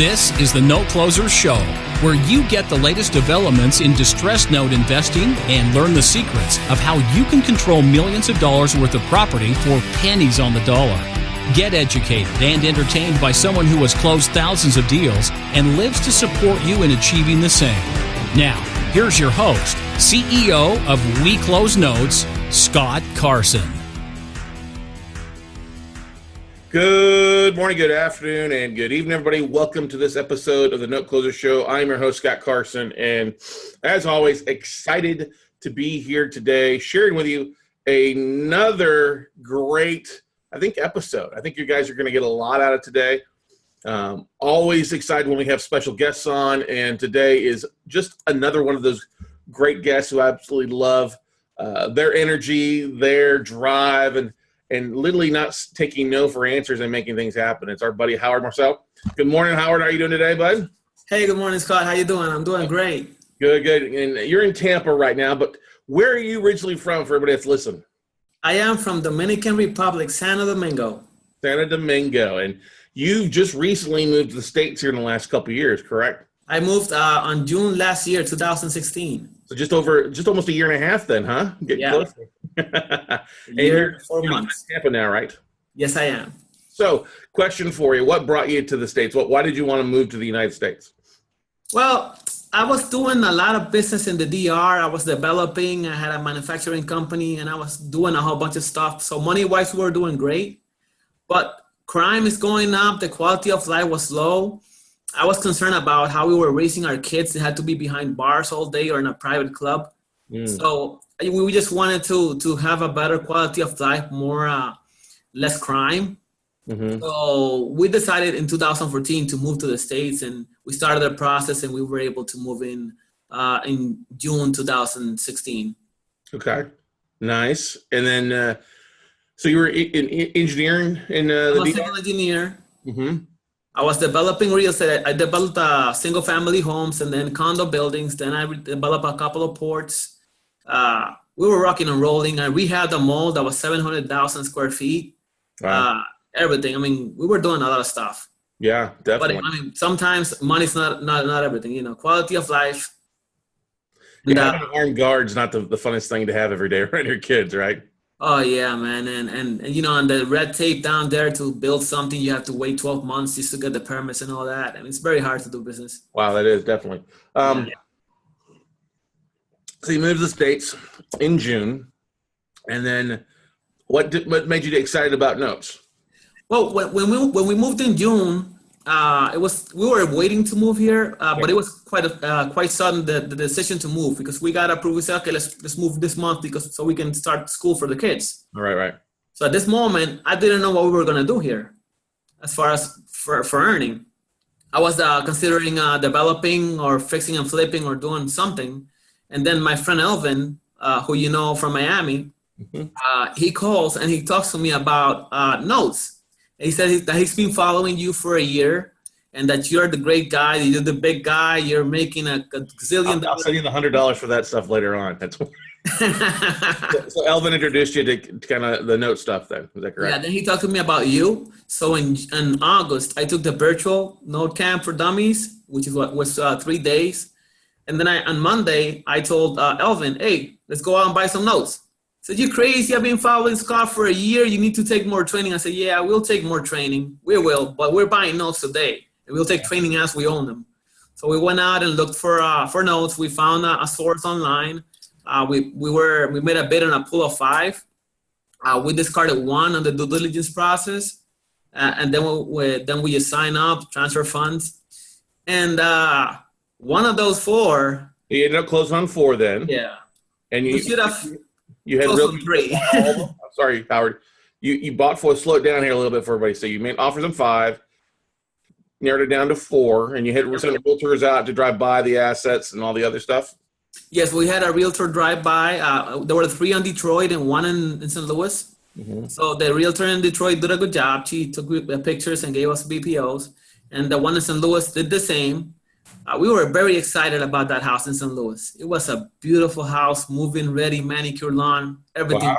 This is the Note Closer Show, where you get the latest developments in distressed note investing and learn the secrets of how you can control millions of dollars worth of property for pennies on the dollar. Get educated and entertained by someone who has closed thousands of deals and lives to support you in achieving the same. Now, here's your host, CEO of We Close Notes, Scott Carson. Good morning, good afternoon, and good evening, everybody. Welcome to this episode of the Note Closer Show. I'm your host, Scott Carson, and as always, excited to be here today sharing with you another great, episode. I think you guys are going to get a lot out of today. Always excited when we have special guests on, and today is just another one of those great guests who I absolutely love their energy, their drive, and literally not taking no for answers and making things happen. It's our buddy Howard Marcel. Good morning, Howard. How are you doing today, bud? Hey, good morning, Scott. How you doing? I'm doing great. Good. And you're in Tampa right now, but where are you originally from for everybody that's listening? I am from Dominican Republic, Santo Domingo. Santo Domingo. And you've just recently moved to the States here in the last couple of years, correct? I moved on June last year, 2016. So just almost a year and a half then, huh? Getting close. A year, 4 months. You're in Tampa now, right? Yes, I am. So, question for you. What brought you to the States? Why did you want to move to the United States? Well, I was doing a lot of business in the DR. I was developing. I had a manufacturing company, and I was doing a whole bunch of stuff. So money-wise, we were doing great. But crime is going up. The quality of life was low. I was concerned about how we were raising our kids. They had to be behind bars all day or in a private club. So we just wanted to have a better quality of life, less crime. Mm-hmm. So we decided in 2014 to move to the States, and we started the process, and we were able to move in June 2016. Okay, nice. And then, so you were in engineering in the I'm a civil engineer. Mm-hmm. I was developing real estate. I developed single-family homes and then condo buildings. Then I developed a couple of ports. We were rocking and rolling. I rehabbed a mall that was 700,000 square feet. Wow. Everything. I mean, we were doing a lot of stuff. Yeah, definitely. But sometimes money's not everything. You know, quality of life. Yeah, having an armed guard's not the funnest thing to have every day around your kids, right? Oh yeah, man, and you know, and the red tape down there to build something, you have to wait 12 months just to get the permits and all that, and it's very hard to do business. Wow, that is definitely. So you moved to the States in June, and then what made you excited about notes? Well, when we moved in June, we were waiting to move here, but it was quite sudden the decision to move because we got approved. We said, okay, let's move this month so we can start school for the kids. Right. So at this moment, I didn't know what we were gonna do here, as far as for earning. I was considering developing or fixing and flipping or doing something, and then my friend Elvin, who you know from Miami, he calls and he talks to me about notes. He said that he's been following you for a year and that you're the great guy. You're the big guy. You're making a gazillion. I'll send you the $100 for that stuff later on. That's so Elvin introduced you to kind of the note stuff then. Is that correct? Yeah, then he talked to me about you. So in August, I took the virtual note camp for dummies, which is what was 3 days. And then on Monday, I told Elvin, hey, let's go out and buy some notes. He said, you crazy? I've been following Scott for a year. You need to take more training. I said, yeah, we'll take more training. We will, but we're buying notes today. And we'll take training as we own them. So we went out and looked for notes. We found a source online. We made a bid on a pool of 5. We discarded 1 on the due diligence process. And then we just sign up, transfer funds. And one of those 4. You ended up closing on 4 then. Yeah. And you should have... You had really 3. I'm sorry, Howard. You bought 4. Slow it down here a little bit for everybody. So you made offers on 5, narrowed it down to 4, and you had sent realtors out to drive by the assets and all the other stuff. Yes, we had a realtor drive by. There were 3 in Detroit and 1 in St. Louis. Mm-hmm. So the realtor in Detroit did a good job. She took pictures and gave us BPOs, and the one in St. Louis did the same. We were very excited about that house in St. Louis. It was a beautiful house, move-in ready, manicure lawn, everything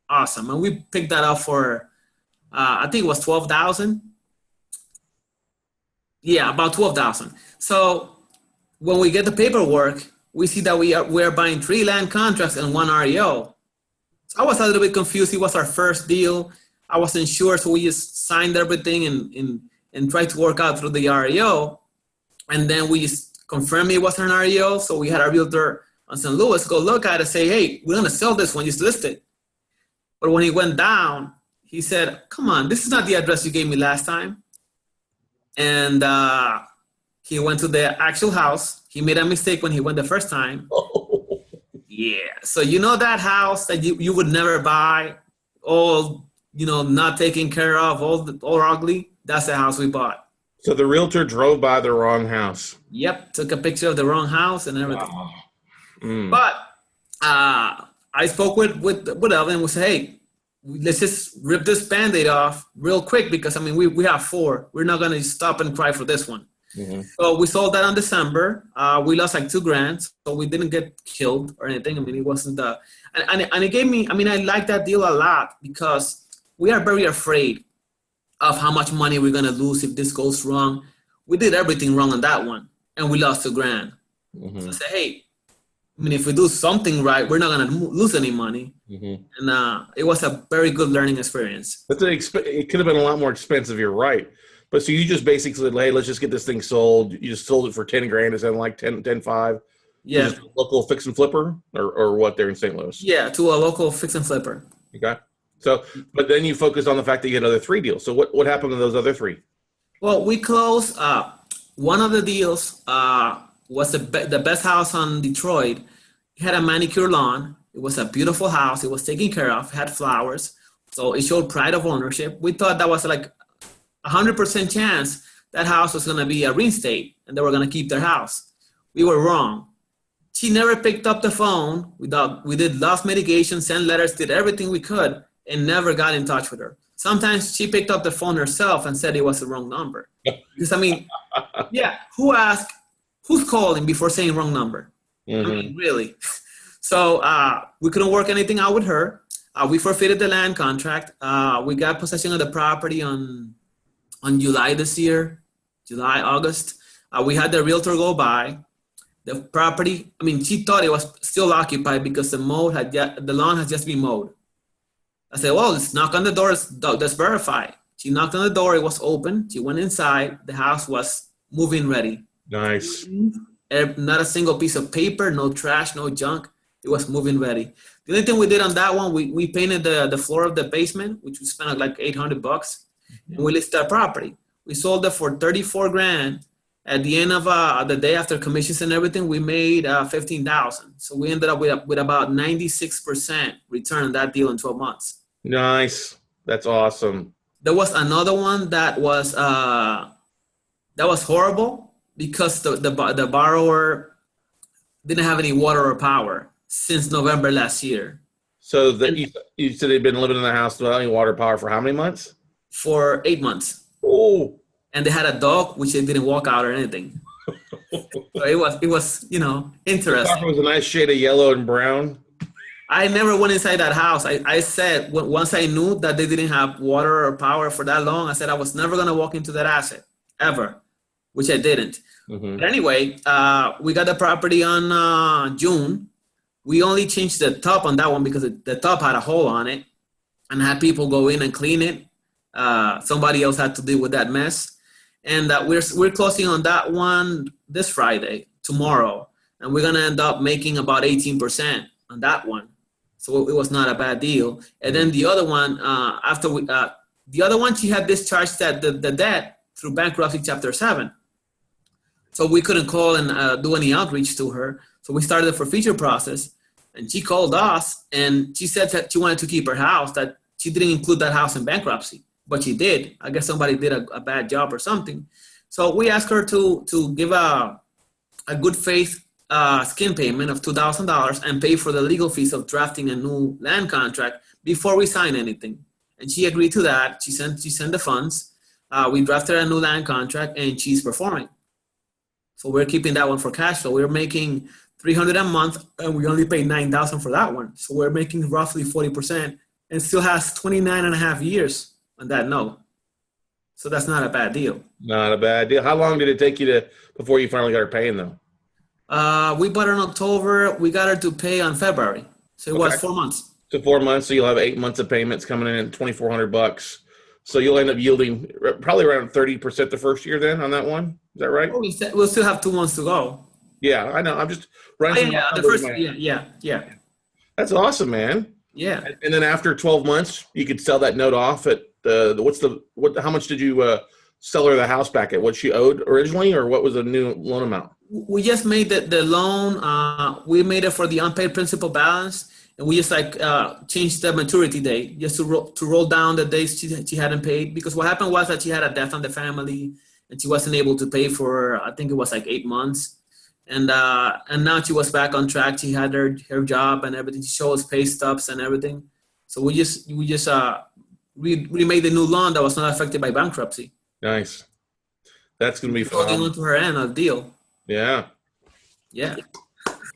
awesome. And we picked that up for, I think it was $12,000. Yeah, about 12,000. So when we get the paperwork, we see that we're buying 3 land contracts and 1 REO. So I was a little bit confused. It was our first deal. I wasn't sure, so we just signed everything and tried to work out through the REO. And then we just confirmed it wasn't an REO. So we had our realtor on St. Louis go look at it and say, hey, we're going to sell this one, just list it. But when he went down, he said, come on, this is not the address you gave me last time. And he went to the actual house. He made a mistake when he went the first time. Oh. Yeah. So you know that house that you would never buy, all, not taken care of, all ugly? That's the house we bought. So the realtor drove by the wrong house. Yep. Took a picture of the wrong house and everything. Wow. Mm. But I spoke with Elvin and we said, hey, let's just rip this Band-Aid off real quick because, we have 4. We're not going to stop and cry for this one. Mm-hmm. So we sold that in December. We lost like $2,000, so we didn't get killed or anything. It wasn't and it gave me, I like that deal a lot because we are very afraid of how much money we're going to lose if this goes wrong. We did everything wrong on that one and we lost $2,000. Mm-hmm. So I said, hey, if we do something right, we're not going to lose any money. Mm-hmm. And it was a very good learning experience. But it could have been a lot more expensive, you're right. But so you just basically said, hey, let's just get this thing sold. You just sold it for $10,000. Is that like 10.5? Yeah. Just a local fix and flipper or what there in St. Louis? Yeah, to a local fix and flipper. Okay. So, but then you focused on the fact that you had other 3 deals. So what happened to those other 3? Well, we closed. One of the deals was the best house on Detroit. It had a manicure lawn. It was a beautiful house. It was taken care of. It had flowers. So it showed pride of ownership. We thought that was like 100% chance that house was going to be a real estate and they were going to keep their house. We were wrong. She never picked up the phone. We did lost mitigation, sent letters, did everything we could, and never got in touch with her. Sometimes she picked up the phone herself and said it was the wrong number. Because, yeah, who's calling before saying wrong number? Mm-hmm. Really? So we couldn't work anything out with her. We forfeited the land contract. We got possession of the property on July this year, August. We had the realtor go by. The property, she thought it was still occupied because the lawn has just been mowed. I said, well, let's knock on the door. Let's verify. She knocked on the door. It was open. She went inside. The house was move-in ready. Nice. Not a single piece of paper, no trash, no junk. It was move-in ready. The only thing we did on that one, we painted the floor of the basement, which we spent like $800. And we listed our property. We sold it for $34,000. At the end of the day, after commissions and everything, we made $15,000. So we ended up with about 96% return on that deal in 12 months. Nice. That's awesome. There was another one that was horrible because the borrower didn't have any water or power since November last year. So you said they'd been living in the house without any water power for how many months? For 8 months. Oh. And they had a dog, which they didn't walk out or anything. So it was interesting. It was a nice shade of yellow and brown. I never went inside that house. I said, once I knew that they didn't have water or power for that long, I said I was never going to walk into that asset, ever, which I didn't. Mm-hmm. But anyway, we got the property on June. We only changed the top on that one because the top had a hole on it and had people go in and clean it. Somebody else had to deal with that mess. And we're closing on that one this Friday, tomorrow. And we're going to end up making about 18% on that one. So it was not a bad deal. And then the other one, she had discharged the debt through bankruptcy Chapter 7. So we couldn't call and do any outreach to her. So we started the forfeiture process. And she called us and she said that she wanted to keep her house, that she didn't include that house in bankruptcy. But she did. I guess somebody did a bad job or something. So we asked her to give a good faith skin payment of $2,000 and pay for the legal fees of drafting a new land contract before we sign anything. And she agreed to that. She sent the funds. We drafted a new land contract and she's performing. So we're keeping that one for cash flow. We're making $300 a month and we only paid $9,000 for that one. So we're making roughly 40% and still has 29 and a half years on that note. So that's not a bad deal. Not a bad deal. How long did it take you before you finally got her paying though? We bought her in October. We got her to pay on February. So it was 4 months. So 4 months. So you'll have 8 months of payments coming in at $2,400. So you'll end up yielding probably around 30% the first year then on that one. Is that right? We'll still have 2 months to go. Yeah, I know. I'm just running. Yeah. That's awesome, man. Yeah. And then after 12 months, you could sell that note off at how much did you sell her the house back at? What she owed originally, or what was the new loan amount? We just made the loan. We made it for the unpaid principal balance. And we just changed the maturity date just to roll down the days she hadn't paid. Because what happened was that she had a death on the family and she wasn't able to pay for, I think it was 8 months. And now she was back on track. She had her job and everything. She showed us pay stubs and everything. So we remade the new loan that was not affected by bankruptcy. Nice. That's going to be fun. Holding on to her end of the deal. Yeah. Yeah.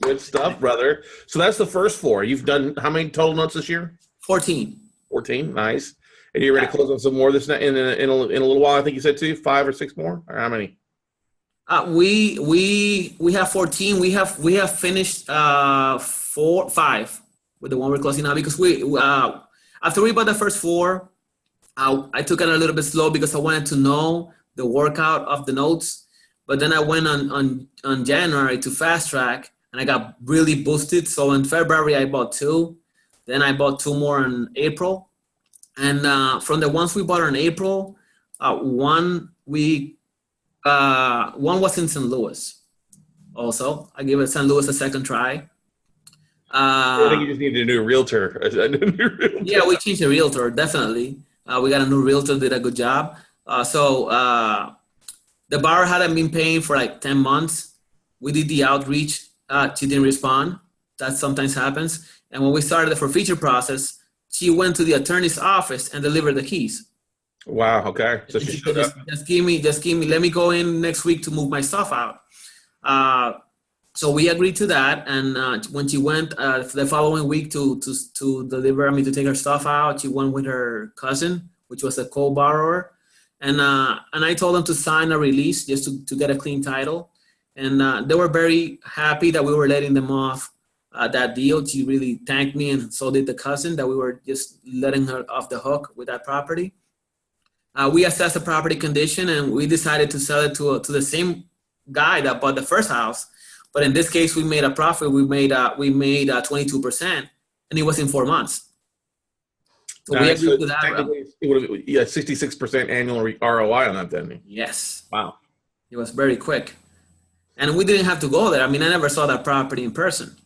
Good stuff, brother. So that's the first 4. You've done how many total notes this year? 14. 14. Nice. And you're ready to close on some more this in a little while. I think you said 2, 5 or 6 more. Or how many? We have 14. We have finished 5 with the one we're closing now because after we bought the first 4, I took it a little bit slow because I wanted to know the workout of the notes. But then I went on January to fast track and I got really boosted. So in February I bought 2. Then I bought 2 more in April. And from the ones we bought in April, one was in St. Louis. Also, I gave St. Louis a second try. I think you just need a new realtor. Yeah, we changed the realtor, definitely. We got a new realtor, did a good job. The borrower hadn't been paying for 10 months. We did the outreach. She didn't respond. That sometimes happens. And when we started the forfeiture process, she went to the attorney's office and delivered the keys. Wow. Okay. So she showed up. Just give me. Let me go in next week to move my stuff out. So we agreed to that. And when she went the following week to take her stuff out, she went with her cousin, which was a co-borrower. And I told them to sign a release just to get a clean title. And they were very happy that we were letting them off that deal. She really thanked me, and so did the cousin, that we were just letting her off the hook with that property. We assessed the property condition, and we decided to sell it to the same guy that bought the first house. But in this case, we made a profit. We made 22%, and it was in 4 months. So we agreed to that. It would have 66% annual ROI on that then. Yes. Wow. It was very quick. And we didn't have to go there. I mean, I never saw that property in person.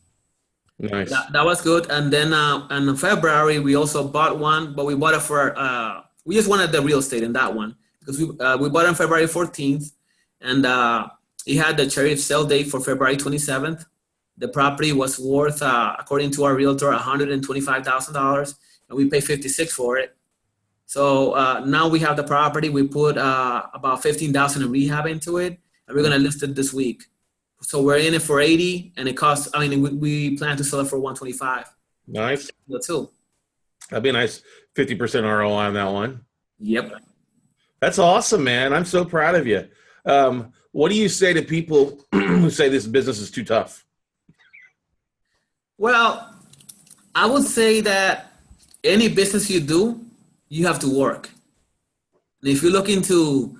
Nice. That was good. And then in February, we also bought one, but we bought it for, we just wanted the real estate in that one because we bought it on February 14th. And it had the cherry sale date for February 27th. The property was worth, according to our realtor, $125,000. And we paid $56,000 for it. So now we have the property. We put about $15,000 in rehab into it, and we're gonna list it this week. So we're in it for $80,000, and it costs. I mean, we plan to sell it for $125,000. Nice. That's too. That'd be a nice 50% ROI on that one. Yep. That's awesome, man. I'm so proud of you. What do you say to people who say this business is too tough? Well, I would say that any business you do, you have to work. And if you're looking to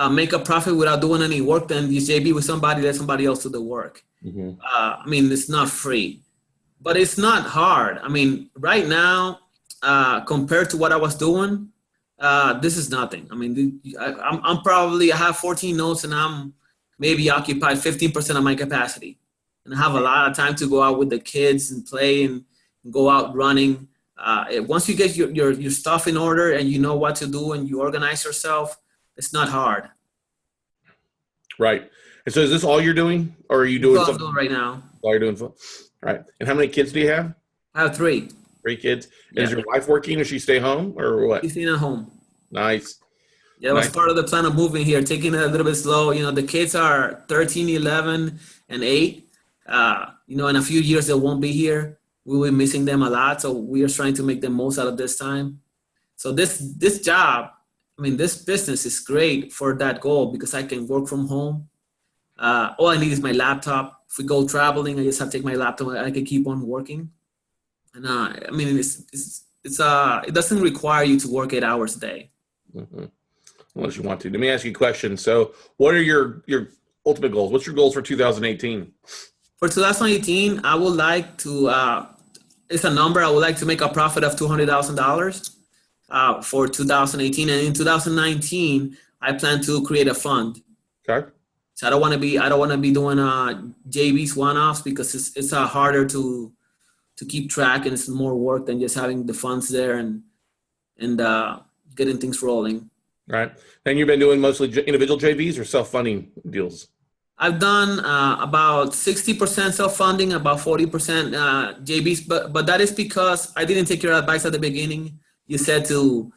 make a profit without doing any work, then you JB with somebody, let somebody else do the work. Mm-hmm. I mean, it's not free, but it's not hard. I mean, right now, compared to what I was doing, this is nothing. I mean, I have 14 notes and I'm maybe occupied 15% of my capacity. And I have a lot of time to go out with the kids and play and go out running. Once you get your stuff in order and you know what to do and you organize yourself, it's not hard. Right. And so is this all you're doing, or are you doing something? I'm doing right now. All you're doing. Right. And how many kids do you have? I have 3. 3 kids. Yeah. Is your wife working, or she stay home, or what? She's staying at home. Nice. Yeah, that was part of the plan of moving here, taking it a little bit slow. You know, the kids are 13, 11, and 8. You know, in a few years they won't be here. We will be missing them a lot, so we are trying to make the most out of this time. So this job I mean, this business is great for that goal because I can work from home. All I need is my laptop. If we go traveling, I just have to take my laptop and I can keep on working. And I mean, it doesn't require you to work 8 hours a day. Mm-hmm. Unless you want to. Let me ask you a question. So what are your ultimate goals? What's your goals for 2018? For 2018, I would like to, it's a number, I would like to make a profit of $200,000 for 2018. And in 2019, I plan to create a fund. Okay. So I don't want to be doing JVs one-offs because it's harder to keep track, and it's more work than just having the funds there and getting things rolling. Right. And you've been doing mostly individual JVs or self-funding deals? I've done about 60% self-funding, about 40% JVs, but that is because I didn't take your advice at the beginning. You said to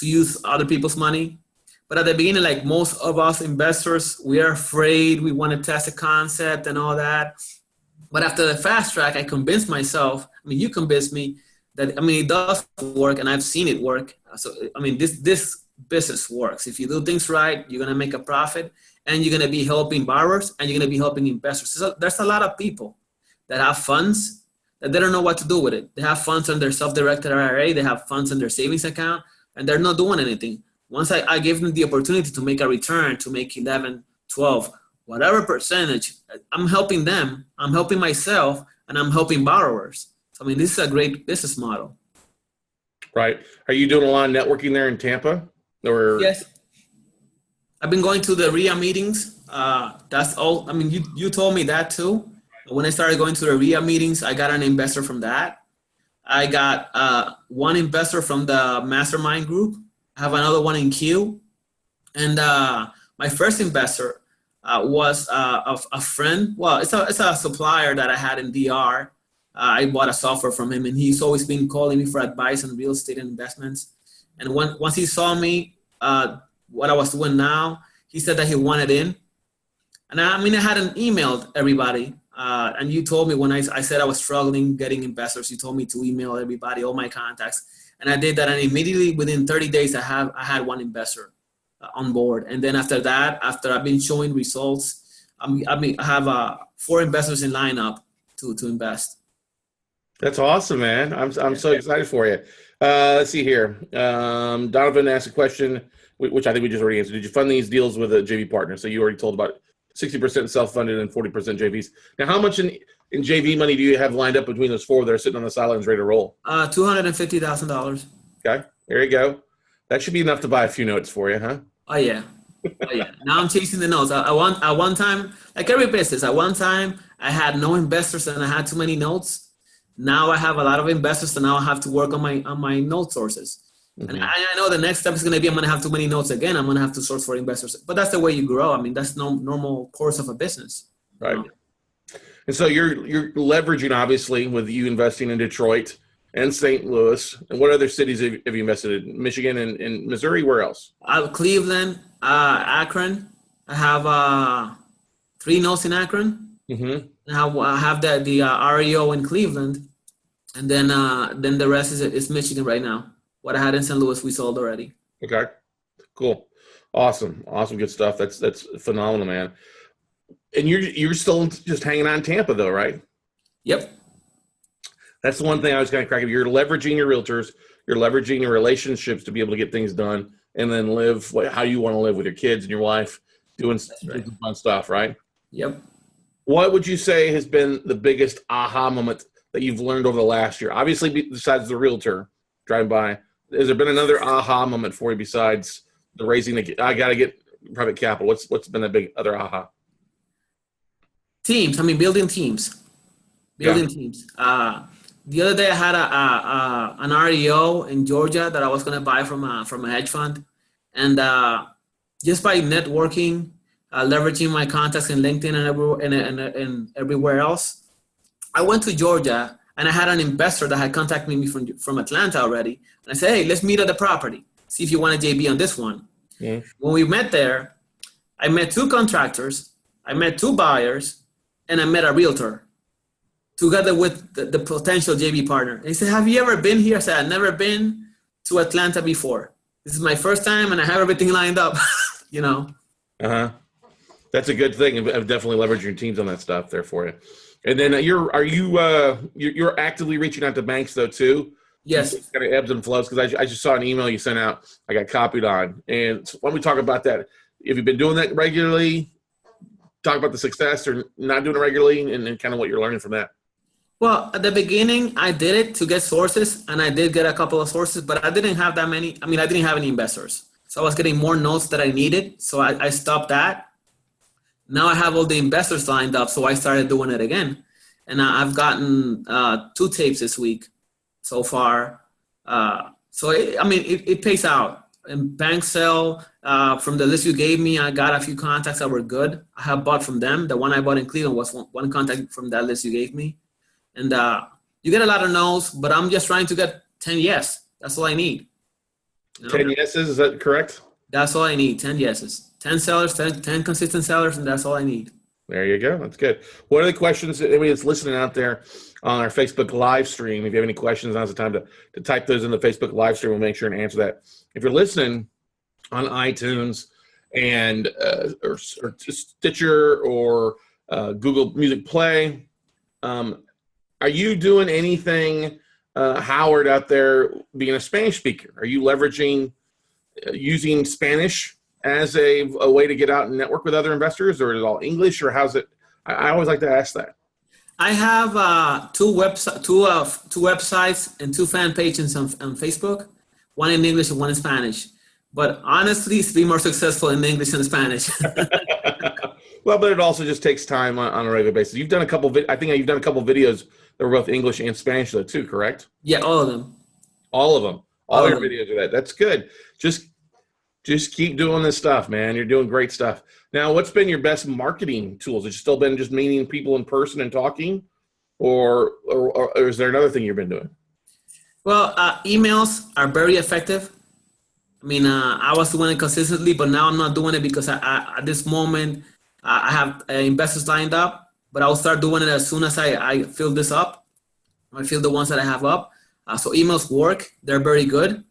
use other people's money. But at the beginning, like most of us investors, we are afraid. We want to test a concept and all that. But after the fast track, I convinced myself, I mean, you convinced me that, I mean, it does work and I've seen it work. So, I mean, this business works. If you do things right, you're going to make a profit and you're going to be helping borrowers and you're going to be helping investors. So there's a lot of people that have funds that they don't know what to do with it. They have funds on their self-directed IRA. They have funds on their savings account and they're not doing anything. Once I gave them the opportunity to make a return, to make 11, 12, whatever percentage, I'm helping them, I'm helping myself, and I'm helping borrowers. So, I mean, this is a great business model. Right. Are you doing a lot of networking there in Tampa? Or? Yes. I've been going to the RIA meetings. That's all. I mean, you told me that too. When I started going to the RIA meetings, I got an investor from that. I got one investor from the mastermind group. I have another one in Q. And my first investor was a friend. Well, it's a supplier that I had in DR. I bought a software from him, and he's always been calling me for advice on real estate and investments. And once he saw me, what I was doing now, he said that he wanted in. And I hadn't emailed everybody. And you told me when I said I was struggling getting investors, you told me to email everybody, all my contacts. And I did that, and immediately within 30 days, I had one investor on board. And then after that, after I've been showing results, I have 4 investors in lineup to invest. That's awesome, man. I'm so excited for you. Let's see here. Donovan asked a question, which I think we just already answered. Did you fund these deals with a JV partner? So you already told about 60% self-funded and 40% JVs. Now, how much in JV money do you have lined up between those 4 that are sitting on the sidelines ready to roll? $250,000. Okay, there you go. That should be enough to buy a few notes for you, huh? Oh yeah. Now I'm chasing the notes. At one time, like every business, at one time I had no investors and I had too many notes. Now I have a lot of investors, and now I have to work on my note sources. Mm-hmm. And I know the next step is going to be I'm going to have too many notes again. I'm going to have to source for investors. But that's the way you grow. I mean, that's no normal course of a business. Right. And so you're leveraging, obviously, with you investing in Detroit and St. Louis. And what other cities have you invested in? Michigan and Missouri? Where else? Cleveland, Akron. I have 3 notes in Akron. Mm-hmm. I have the REO in Cleveland. And then the rest is Michigan right now. What I had in St. Louis, we sold already. Okay, cool, awesome, good stuff. That's phenomenal, man. And you're still just hanging on Tampa, though, right? Yep. That's the one thing I was kind of cracking. You're leveraging your realtors, you're leveraging your relationships to be able to get things done, and then live how you want to live with your kids and your wife, doing fun stuff, right? Yep. What would you say has been the biggest aha moment that you've learned over the last year? Obviously, besides the realtor driving by. Has there been another aha moment for you besides the raising? I got to get private capital. What's been the big other aha? Teams. I mean, building teams. Teams. The other day I had an REO in Georgia that I was going to buy from a hedge fund, and just by networking, leveraging my contacts in LinkedIn and everywhere else, I went to Georgia. And I had an investor that had contacted me from Atlanta already. And I said, hey, let's meet at the property. See if you want a JV on this one. Yeah. When we met there, I met 2 contractors, I met 2 buyers, and I met a realtor together with the potential JV partner. And he said, have you ever been here? I said, I've never been to Atlanta before. this is my first time and I have everything lined up, you know. Uh-huh. That's a good thing. I've definitely leveraged your teams on that stuff there for you. And then you're actively reaching out to banks though too? Yes. It's kind of ebbs and flows, because I just saw an email you sent out. I got copied on. And so why don't we talk about that? If you've been doing that regularly, talk about the success or not doing it regularly, and kind of what you're learning from that. Well, at the beginning, I did it to get sources, and I did get a couple of sources, but I didn't have that many. I mean, I didn't have any investors. So I was getting more notes that I needed. So I stopped that. Now I have all the investors lined up, so I started doing it again. And I've gotten 2 tapes this week so far. So it pays out. And bank sell, from the list you gave me, I got a few contacts that were good. I have bought from them. The one I bought in Cleveland was one contact from that list you gave me. And you get a lot of no's, but I'm just trying to get 10 yes. That's all I need. 10 yeses, is that correct? That's all I need, 10 yeses. 10 sellers, 10 consistent sellers, and that's all I need. There you go. That's good. What are the questions that anybody that's listening out there on our Facebook live stream? If you have any questions, now's the time to type those in the Facebook live stream. We'll make sure and answer that. If you're listening on iTunes and or Stitcher or Google Music Play, are you doing anything, Howard, out there being a Spanish speaker? Are you leveraging using Spanish as a way to get out and network with other investors, or is it all English, or how's it? I always like to ask that. I have two websites and 2 fan pages on Facebook, one in English and one in Spanish. But honestly, it's been more successful in English and Spanish. Well, but it also just takes time on a regular basis. You've done a couple. I think you've done a couple videos that were both English and Spanish though too, correct? Yeah, all of them. All of them. All your videos are that. That's good. Just keep doing this stuff, man. You're doing great stuff. Now, what's been your best marketing tools? Has it still been just meeting people in person and talking, or is there another thing you've been doing? Well, emails are very effective. I mean, I was doing it consistently, but now I'm not doing it because at this moment I have investors lined up. But I'll start doing it as soon as I fill this up. I fill the ones that I have up. So emails work. They're very good.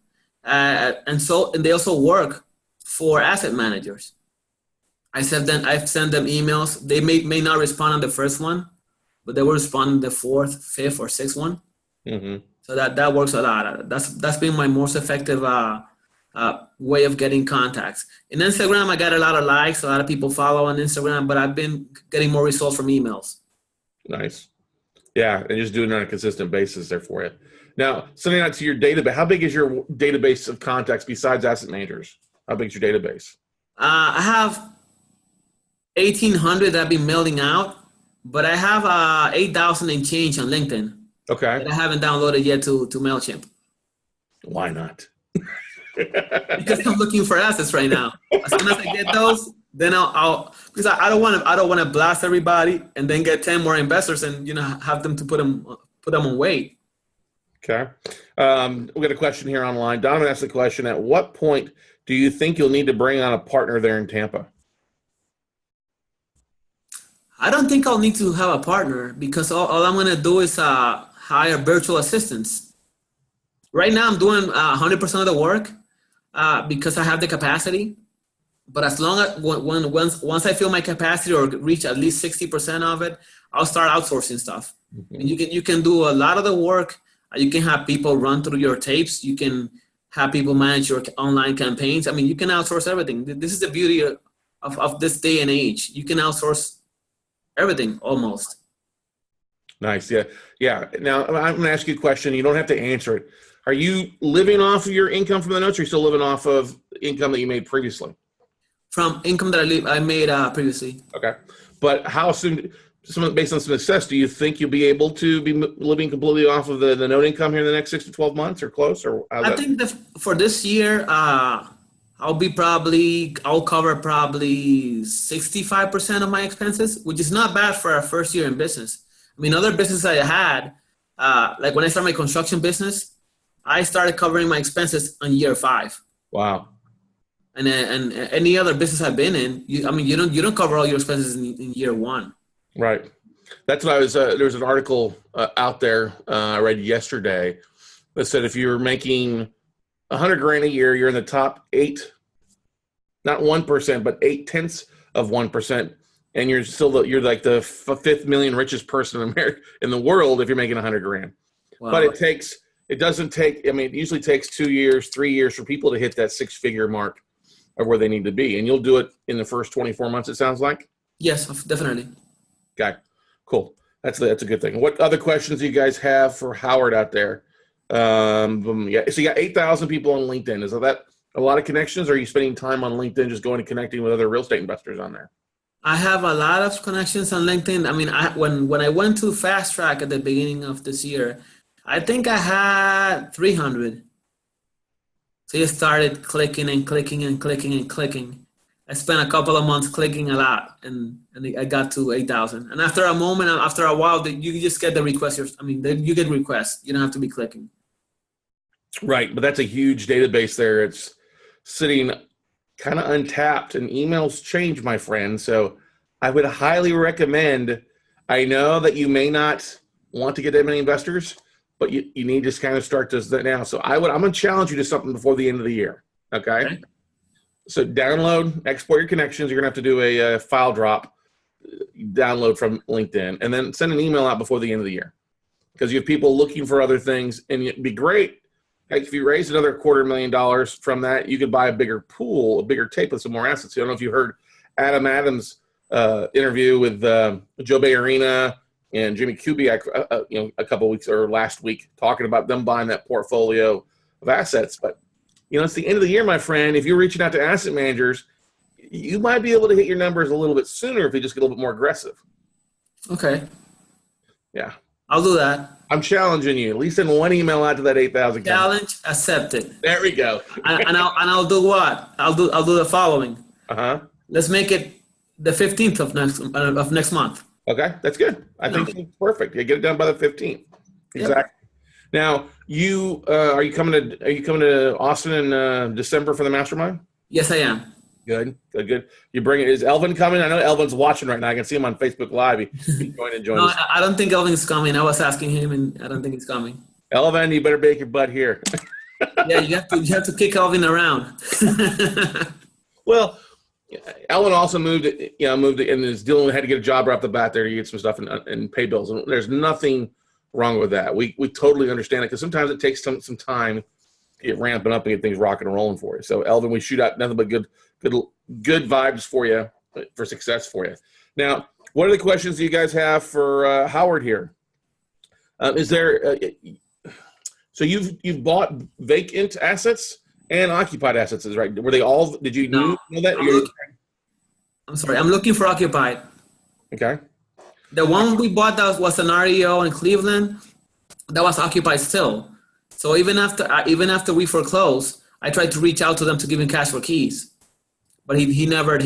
And they also work for asset managers. I've sent them emails. They may not respond on the first one, but they will respond on the 4th, 5th, or 6th one. Mm-hmm. So that works a lot. That's been my most effective way of getting contacts. In Instagram, I got a lot of likes. A lot of people follow on Instagram, but I've been getting more results from emails. Nice. Yeah, and just doing it on a consistent basis there for you. Now, sending out to your database, how big is your database of contacts besides asset managers? How big is your database? I have 1,800 that I've been mailing out, but I have 8,000 and change on LinkedIn. Okay. That I haven't downloaded yet to MailChimp. Why not? Because I'm looking for assets right now. As soon as I get those, then I'll because I don't want to blast everybody and then get 10 more investors and have them to put them on wait. Okay. We got a question here online. Donovan asked the question, at what point do you think you'll need to bring on a partner there in Tampa? I don't think I'll need to have a partner because all I'm going to do is hire virtual assistants. Right now I'm doing 100% of the work because I have the capacity. But as long as once I feel my capacity or reach at least 60% of it, I'll start outsourcing stuff. Mm-hmm. And you can do a lot of the work. You can have people run through your tapes. You can have people manage your online campaigns. I mean, you can outsource everything. This is the beauty of this day and age. You can outsource everything almost. Nice. Yeah. Yeah. Now, I'm going to ask you a question. You don't have to answer it. Are you living off of your income from the notes, or are you still living off of income that you made previously? From income that I made previously. Okay. But how soon, based on some success, do you think you'll be able to be living completely off of the note income here in the next 6 to 12 months or close? Or I think that for this year, I'll cover probably 65% of my expenses, which is not bad for our first year in business. I mean, other businesses I had, like when I started my construction business, I started covering my expenses on year 5. Wow. And any other business I've been in, you don't cover all your expenses in year 1. Right. That's what I was. There was an article out there I read yesterday that said if you're making 100 grand a year, you're in the top 8, not 1%, but 0.8%, and you're still you're like the 5th million richest person in America, in the world, if you're making 100 grand. Wow. But it doesn't take. I mean, it usually takes 2 years, 3 years for people to hit that 6-figure mark of where they need to be, and you'll do it in the first 24 months. It sounds like. Yes, definitely. Okay, cool. That's a good thing. What other questions do you guys have for Howard out there? Yeah, so you got 8,000 people on LinkedIn. Is that a lot of connections, or are you spending time on LinkedIn just going and connecting with other real estate investors on there? I have a lot of connections on LinkedIn. I mean, when I went to Fast Track at the beginning of this year, I think I had 300. So you started clicking and clicking and clicking and clicking. I spent a couple of months clicking a lot, and I got to 8,000. And after a while, you just get the requests. I mean, you get requests. You don't have to be clicking. Right, but that's a huge database there. It's sitting kind of untapped, and emails change, my friend. So I would highly recommend. I know that you may not want to get that many investors, but you need to kind of start this now. So I'm going to challenge you to something before the end of the year. Okay. So export your connections. You're going to have to do a file drop, download from LinkedIn, and then send an email out before the end of the year, because you have people looking for other things, and it'd be great. Like if you raise another $250,000 from that, you could buy a bigger pool, a bigger tape with some more assets. I don't know if you heard Adam Adams' interview with Joe Bayarina and Jimmy Kubiak, a couple of weeks or last week, talking about them buying that portfolio of assets. But it's the end of the year, my friend. If you're reaching out to asset managers, you might be able to hit your numbers a little bit sooner if you just get a little bit more aggressive. Okay. Yeah. I'll do that. I'm challenging you. At least send one email out to that 8,000. Challenge accepted. There we go. and I'll do what? I'll do the following. Let's make it the 15th of next month. Okay, that's good. I think it's perfect. You get it done by the 15th. Exactly. Yep. Now, are you coming to Austin in December for the mastermind? Yes, I am. Good. You bring it. Is Elvin coming? I know Elvin's watching right now. I can see him on Facebook Live. He's join No, us. I don't think Elvin's coming. I was asking him, and I don't think he's coming. Elvin, you better make your butt here. Yeah, you have to kick Elvin around. Well, Elvin also moved and is had to get a job right off the bat there to get some stuff and pay bills. And there's nothing wrong with that. We totally understand it, because sometimes it takes some time to get ramping up and get things rocking and rolling for you. So Elvin, we shoot out nothing but good vibes for you, for success for you. Now, what are the questions you guys have for Howard here? Is there? So you've bought vacant assets and occupied assets, is right? Were they all? Did you know that? I'm sorry. I'm looking for occupied. Okay. The one we bought that was an REO in Cleveland. That was occupied still. So even after we foreclosed, I tried to reach out to them to give him cash for keys, but he never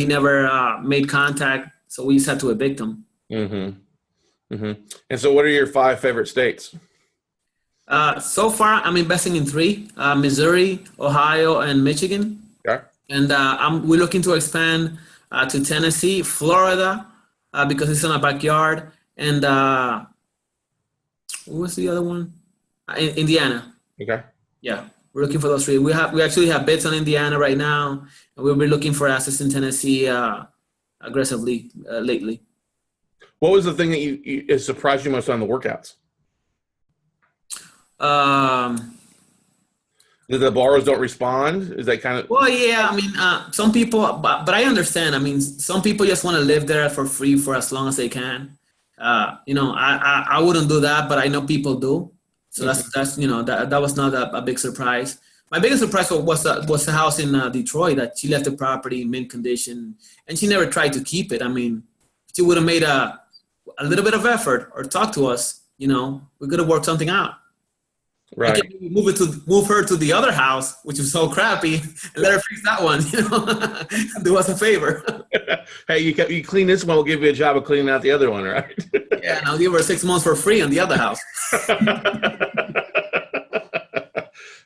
made contact. So we just had to evict him. Mm-hmm. Mm-hmm. And so, what are your 5 favorite states? So far, I'm investing in 3: Missouri, Ohio, and Michigan. Okay. And we're looking to expand to Tennessee, Florida, because it's in our backyard, and what was the other one? Indiana. Okay. Yeah, we're looking for those 3. We actually have bids on Indiana right now, and we'll be looking for assets in Tennessee aggressively lately. What was the thing that you surprised you most on the workouts? That the borrowers don't respond? Is that kind of? Well, yeah. I mean, some people, but I understand. I mean, some people just want to live there for free for as long as they can. I wouldn't do that, but I know people do. So that's that was not a big surprise. My biggest surprise was the house in Detroit that she left the property in mint condition, and she never tried to keep it. I mean, she would have made a little bit of effort or talk to us. We could have worked something out. Right. Move her to the other house, which was so crappy, and let her fix that one. Do us a favor. Hey, you clean this one, we'll give you a job of cleaning out the other one, right? Yeah, and I'll give her 6 months for free on the other house.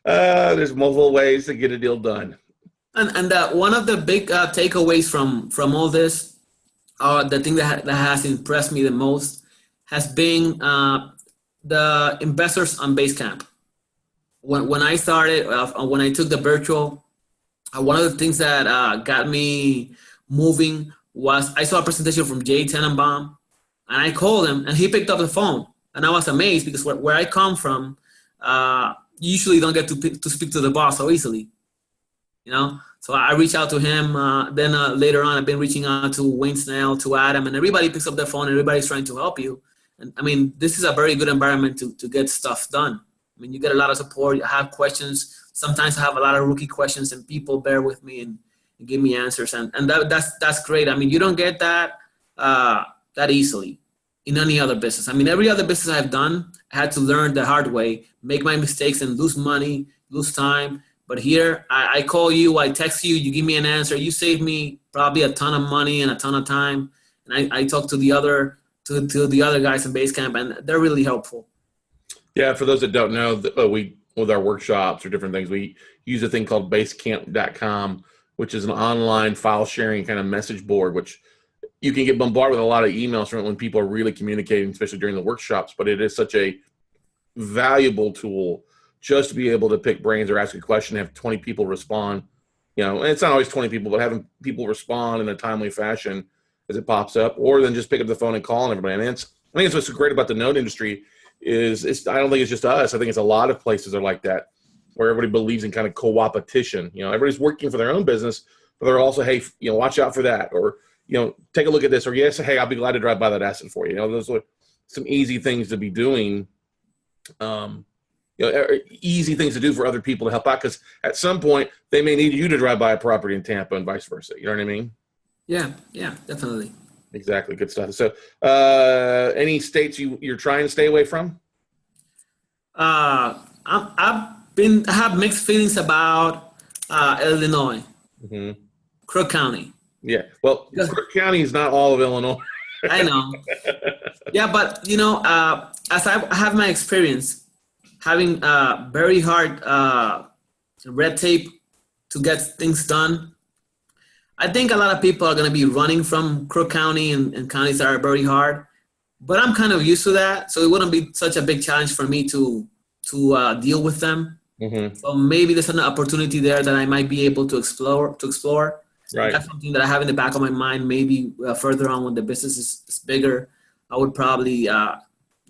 There's multiple ways to get a deal done. And one of the big takeaways from all this, the thing that has impressed me the most, has been the investors on Basecamp. when I started, when I took the virtual, one of the things that got me moving was I saw a presentation from Jay Tenenbaum, and I called him, and he picked up the phone, and I was amazed because where I come from, you usually don't get to speak to the boss so easily, you know. So I reached out to him. Then later on, I've been reaching out to Wayne Snell, to Adam, and everybody picks up their phone. And everybody's trying to help you. And I mean, this is a very good environment to get stuff done. I mean, you get a lot of support. You have questions. Sometimes I have a lot of rookie questions, and people bear with me and give me answers. And that's great. I mean, you don't get that that easily in any other business. I mean, every other business I've done, I had to learn the hard way, make my mistakes and lose money, lose time. But here, I call you, I text you, you give me an answer. You save me probably a ton of money and a ton of time. And I talk to the other guys in Basecamp, and they're really helpful. Yeah, for those that don't know, we with our workshops or different things, we use a thing called Basecamp.com, which is an online file sharing kind of message board, which you can get bombarded with a lot of emails from it when people are really communicating, especially during the workshops. But it is such a valuable tool just to be able to pick brains or ask a question, have 20 people respond, you know, and it's not always 20 people, but having people respond in a timely fashion as it pops up, or then just pick up the phone and call everybody. And I think it's what's so great about the note industry is I don't think it's just us. I think it's a lot of places are like that, where everybody believes in kind of co-opetition. You know, everybody's working for their own business, but they're also, hey, you know, watch out for that, or, you know, take a look at this, or yes, hey, I'll be glad to drive by that asset for you. You know, those are some easy things to be doing. You know, easy things to do for other people to help out, because at some point they may need you to drive by a property in Tampa and vice versa. You know what I mean? Yeah, definitely. Exactly. Good stuff. So any states you're trying to stay away from? I have mixed feelings about Illinois, Crook County. Yeah. Well, Crook County is not all of Illinois. I know. Yeah, but, you know, as I have my experience, having very hard red tape to get things done, I think a lot of people are going to be running from Crook County and counties that are very hard. But I'm kind of used to that, so it wouldn't be such a big challenge for me to deal with them. So maybe there's an opportunity there that I might be able to explore. Right. That's something that I have in the back of my mind. Maybe further on when the business is bigger, I would probably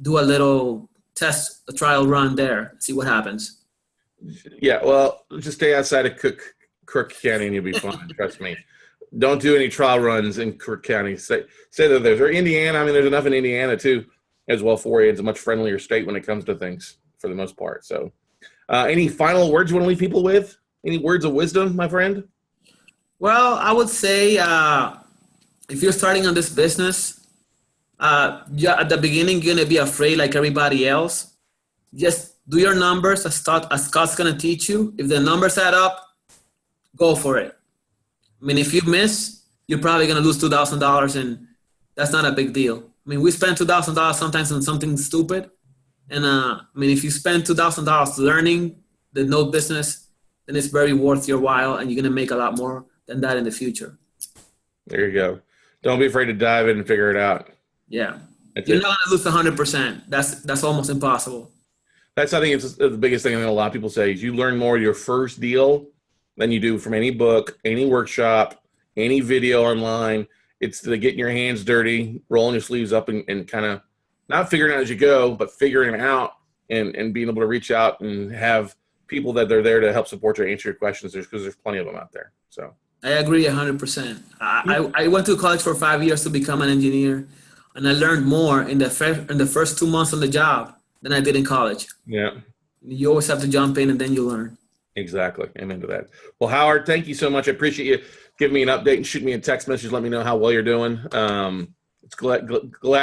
do a little a trial run there, see what happens. Yeah, well, just stay outside of Crook County and you'll be fine. Trust me. Don't do any trial runs in Crook County. Say that there's, or Indiana. I mean, there's enough in Indiana too, as well for you. It's a much friendlier state when it comes to things for the most part. So, any final words you want to leave people with? Any words of wisdom, my friend? Well, I would say if you're starting on this business, at the beginning, you're going to be afraid like everybody else. Just do your numbers as Scott's going to teach you. If the numbers add up, go for it. I mean, if you miss, you're probably going to lose $2,000, and that's not a big deal. I mean, we spend $2,000 sometimes on something stupid. And I mean, if you spend $2,000 learning the note business, then it's very worth your while, and you're going to make a lot more than that in the future. There you go. Don't be afraid to dive in and figure it out. Yeah. You're not going to lose 100%. That's almost impossible. I think it's the biggest thing that a lot of people say is you learn more your first deal than you do from any book, any workshop, any video online. It's the getting your hands dirty, rolling your sleeves up, and kind of not figuring out as you go, but figuring it out and being able to reach out and have people that they're there to help support you, answer your questions, because there's plenty of them out there. So I agree 100%. I went to college for 5 years to become an engineer, and I learned more in the first 2 months on the job than I did in college. Yeah. You always have to jump in, and then you learn. Exactly. Amen to that. Well, Howard, thank you so much. I appreciate you giving me an update and shooting me a text message. Let me know how well you're doing. It's glad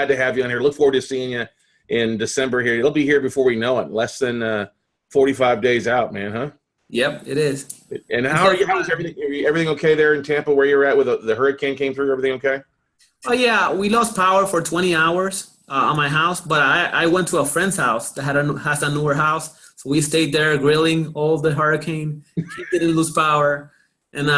to have you on here. Look forward to seeing you in December here. You'll be here before we know it. Less than 45 days out, man, huh? Yep, it is. And how's everything? Everything okay there in Tampa where you're at with the hurricane came through? Everything okay? Oh, yeah. We lost power for 20 hours on my house, but I went to a friend's house that has a newer house. So we stayed there grilling all the hurricane. He didn't lose power. And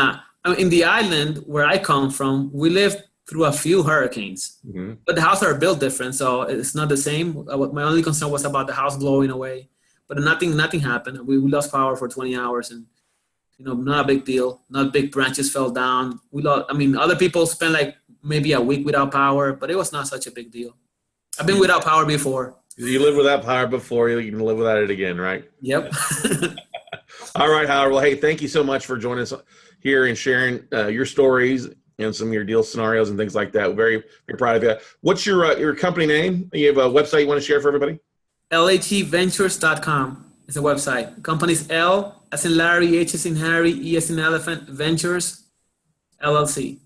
in the island where I come from, we lived through a few hurricanes. But the houses are built different, so it's not the same. My only concern was about the house blowing away. but nothing happened. We lost power for 20 hours, and not a big deal. Not big branches fell down. Other people spent like maybe a week without power, but it was not such a big deal. I've been without power before. You lived without power before, you can live without it again, right? Yep. All right, Howard. Well, hey, thank you so much for joining us here and sharing your stories and some of your deal scenarios and things like that. Very, very proud of you. What's your company name? You have a website you want to share for everybody? LHEventures.com is the website. Company's L as in Larry, H as in Harry, E as in Elephant, Ventures, LLC.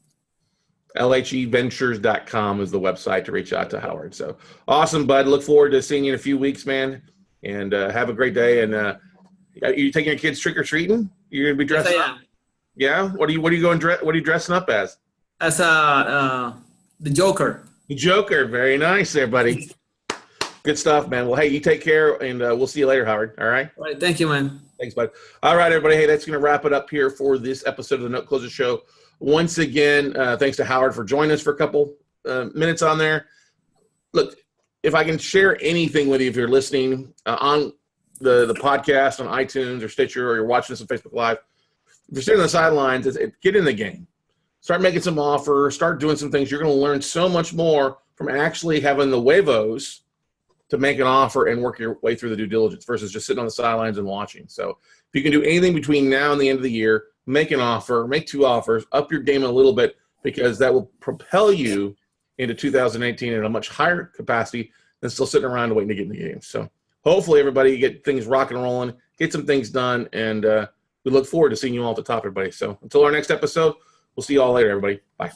LHEventures.com is the website to reach out to Howard. So awesome, bud. Look forward to seeing you in a few weeks, man. And have a great day. And are you taking your kids trick or treating? You're gonna be dressing up? Yeah. What are you dressing up as? As the Joker. The Joker. Very nice there, buddy. Good stuff, man. Well, hey, you take care, and we'll see you later, Howard. All right? All right. Thank you, man. Thanks, bud. All right, everybody. Hey, that's going to wrap it up here for this episode of the Note Closer Show. Once again, thanks to Howard for joining us for a couple minutes on there. Look, if I can share anything with you, if you're listening on the podcast on iTunes or Stitcher, or you're watching this on Facebook Live, if you're sitting on the sidelines, get in the game. Start making some offers. Start doing some things. You're going to learn so much more from actually having the huevos to make an offer and work your way through the due diligence versus just sitting on the sidelines and watching. So if you can do anything between now and the end of the year, make an offer, make 2 offers, up your game a little bit, because that will propel you into 2018 in a much higher capacity than still sitting around waiting to get in the game. So hopefully everybody get things rocking and rolling, get some things done, and we look forward to seeing you all at the top, everybody. So until our next episode, we'll see you all later, everybody. Bye.